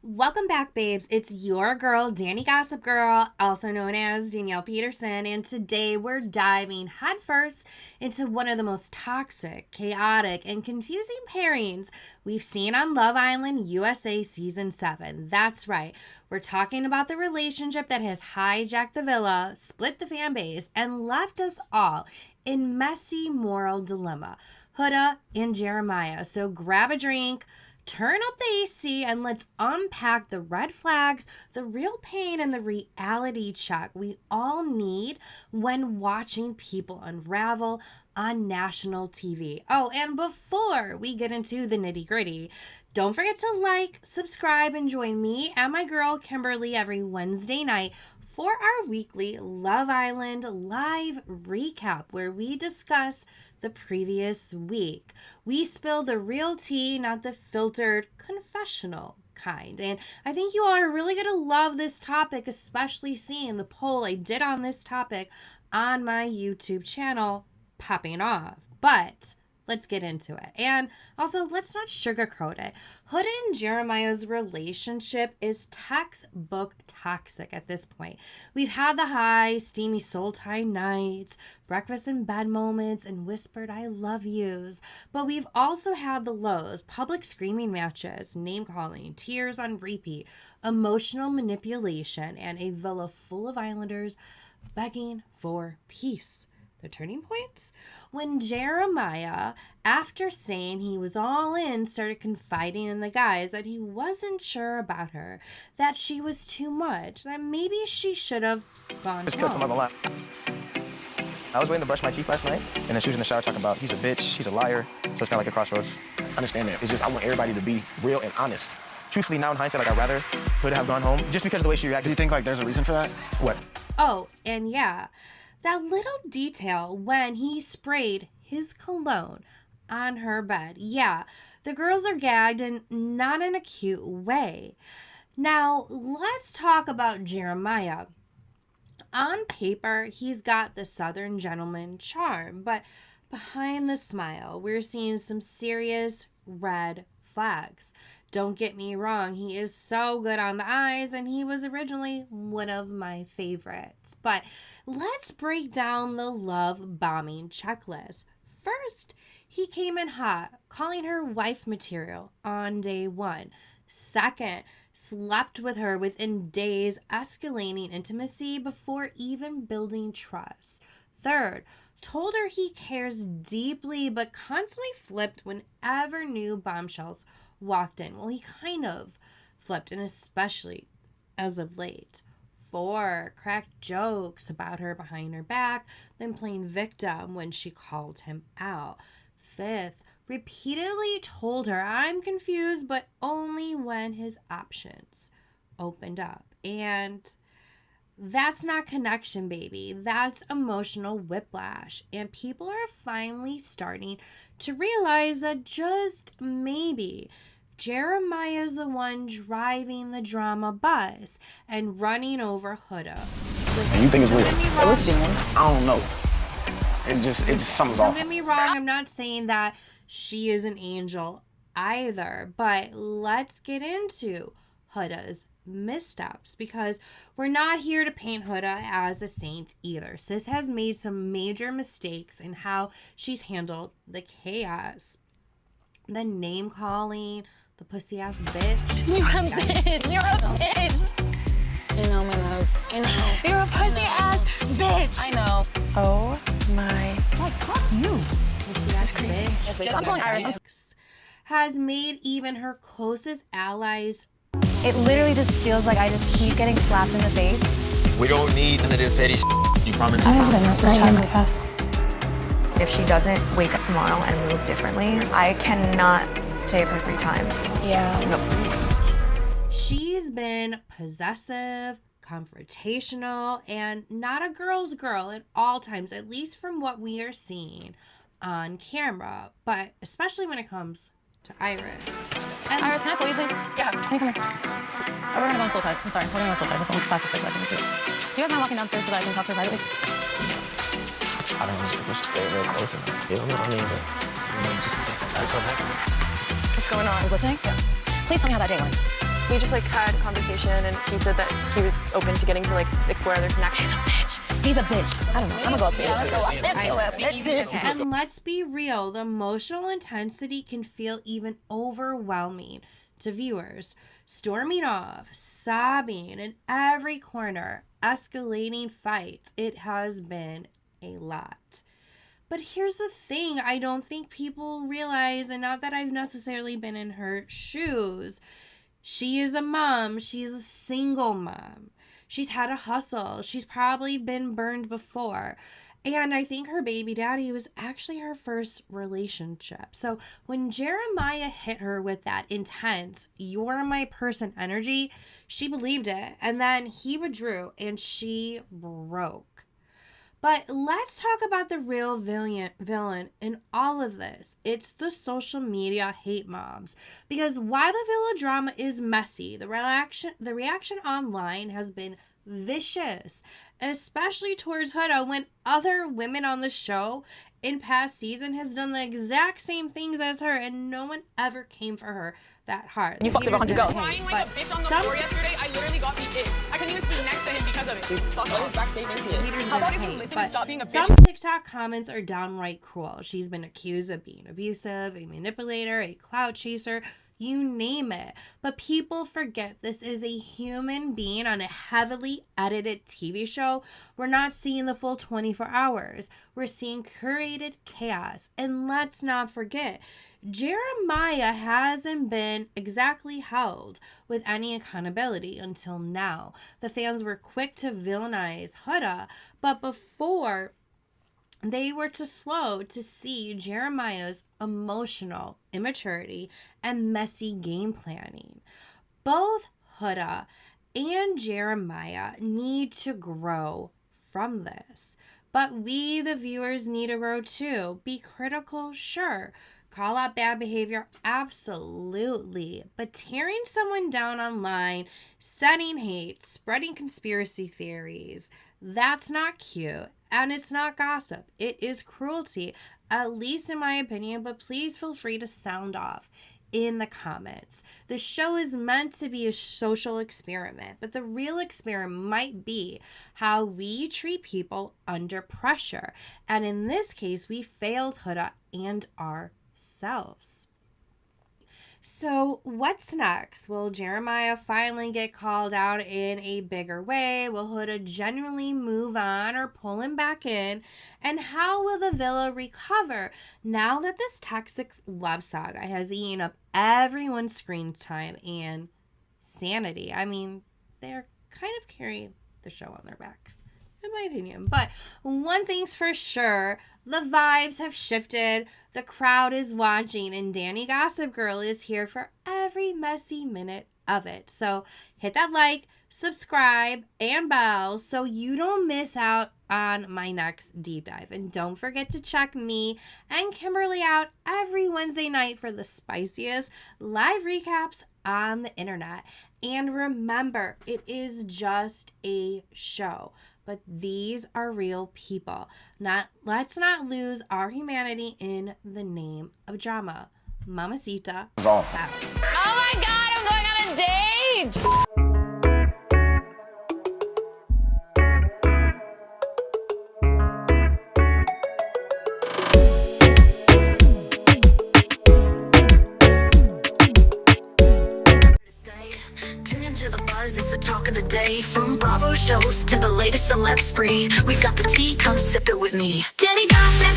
Welcome back, babes. It's your girl, Dani Gossip Girl, also known as Danielle Peterson, and today we're diving headfirst into one of the most toxic, chaotic, and confusing pairings we've seen on Love Island USA Season 7. That's right. We're talking about the relationship that has hijacked the villa, split the fan base, and left us all in messy moral dilemma. Huda and Jeremiah. So grab a drink, turn up the AC, and let's unpack the red flags, the real pain, and the reality check we all need when watching people unravel on national TV. Oh, and before we get into the nitty gritty, don't forget to like, subscribe, and join me and my girl Kimberly every Wednesday night for our weekly Love Island live recap where we discuss the previous week. We spill the real tea, not the filtered confessional kind. And I think you all are really going to love this topic, especially seeing the poll I did on this topic on my YouTube channel popping off. But let's get into it. And also, let's not sugarcoat it. Huda and Jeremiah's relationship is textbook toxic at this point. We've had the high, steamy soul tie nights, breakfast in bed moments, and whispered I love yous. But we've also had the lows, public screaming matches, name calling, tears on repeat, emotional manipulation, and a villa full of islanders begging for peace. The turning points? When Jeremiah, after saying he was all in, started confiding in the guys that he wasn't sure about her, that she was too much, that maybe she should have gone Just killed him on the home. line. I was waiting to brush my teeth last night, and then she was in the shower talking about he's a bitch, he's a liar, so it's kind of like a crossroads. I understand that. It's just I want everybody to be real and honest. Truthfully, now in hindsight, like I'd rather could have gone home just because of the way she reacted. Do you think like there's a reason for that? What? Oh, and yeah, that little detail when he sprayed his cologne on her bed. Yeah, the girls are gagged and not in a cute way. Now, let's talk about Jeremiah. On paper, he's got the Southern gentleman charm, but behind the smile, we're seeing some serious red flags. Don't get me wrong, he is so good on the eyes, and he was originally one of my favorites. But let's break down the love bombing checklist. First, he came in hot, calling her wife material on day one. Second, slept with her within days, escalating intimacy before even building trust. Third, told her he cares deeply but constantly flipped whenever new bombshells walked in. Well, he kind of flipped, and especially as of late. 4, cracked jokes about her behind her back, then playing victim when she called him out. 5th, repeatedly told her I'm confused, but only when his options opened up. And that's not connection, baby. That's emotional whiplash. And people are finally starting to realize that just maybe Jeremiah's the one driving the drama bus and running over Huda. You think it's real? It looks genuine. I don't know. It just something's Don't off. get me wrong, I'm not saying that she is an angel either, but let's get into Huda's missteps because we're not here to paint Huda as a saint either. Sis has made some major mistakes in how she's handled the chaos, the name calling, the pussy ass bitch. You're a bitch. You're a bitch. I know, my love. I know. You're a pussy ass bitch. I know. Oh my. Like, fuck you. This is crazy. I'm calling Iris. Has made even her closest allies. It literally just feels like I just keep getting slapped in the face. We don't need none of this petty shit. You promise? I haven't been trying to fast. If she doesn't wake up tomorrow and move differently, I cannot save her 3 times. Yeah. She's been possessive, confrontational, and not a girl's girl at all times, at least from what we are seeing on camera, but especially when it comes to Iris. And Iris, can I pull you, please? Yeah. Can you come here? Oh, we're gonna go on slow tide. I'm sorry. We're gonna go on slow tide. This is the fastest place I can do. Do you guys mind walking downstairs so that I can talk to her privately? I don't know, we should stay real close. You don't know what I mean, but just in case I try something. What's going on? Are you listening? Yeah. Please tell me how that day went. We just like had a conversation, and he said that he was open to getting to like explore other connections. He's a bitch. I don't know. I'm gonna go up there. Let's do it. And let's be real, the emotional intensity can feel even overwhelming to viewers. Storming off, sobbing in every corner, escalating fights. It has been a lot. But here's the thing I don't think people realize, and not that I've necessarily been in her shoes. She is a mom. She's a single mom. She's had a hustle. She's probably been burned before. And I think her baby daddy was actually her first relationship. So when Jeremiah hit her with that intense, you're my person energy, she believed it. And then he withdrew and she broke. But let's talk about the real villain in all of this. It's the social media hate mobs. Because while the villa drama is messy, the reaction online has been vicious, especially towards Huda, when other women on the show in past season has done the exact same things as her, and no one ever came for her that hard. You fucked her 100 go. Crying like a bitch on the floor yesterday. I literally got the ick. I couldn't even sit next to him because of it. Fuck off. Backstage into it. How about if you listen and stop being a bitch? Some TikTok comments are downright cruel. She's been accused of being abusive, a manipulator, a clout chaser, you name it. But people forget this is a human being on a heavily edited TV show. We're not seeing the full 24 hours. We're seeing curated chaos. And let's not forget, Jeremiah hasn't been exactly held with any accountability until now. The fans were quick to villainize Huda, but before they were too slow to see Jeremiah's emotional immaturity and messy game planning. Both Huda and Jeremiah need to grow from this. But we, the viewers, need to grow too. Be critical, sure. Call out bad behavior, absolutely. But tearing someone down online, setting hate, spreading conspiracy theories, that's not cute. And it's not gossip. It is cruelty, at least in my opinion. But please feel free to sound off in the comments. The show is meant to be a social experiment, but the real experiment might be how we treat people under pressure. And in this case, we failed Huda and ourselves. So what's next? Will Jeremiah finally get called out in a bigger way? Will Huda genuinely move on or pull him back in? And how will the villa recover now that this toxic love saga has eaten up everyone's screen time and sanity? I mean, they're kind of carrying the show on their backs, in my opinion. But one thing's for sure, the vibes have shifted. The crowd is watching, and Dani Gossip Girl is here for every messy minute of it. So hit that like, subscribe, and bell so you don't miss out on my next deep dive. And don't forget to check me and Kimberly out every Wednesday night for the spiciest live recaps on the internet. And remember, it is just a show. But these are real people. Let's not lose our humanity in the name of drama. Mamacita. Out. Oh my god, I'm going on a date! It's the talk of the day. From Bravo shows to the latest celeb spree, we've got the tea, come sip it with me. Dani Gossip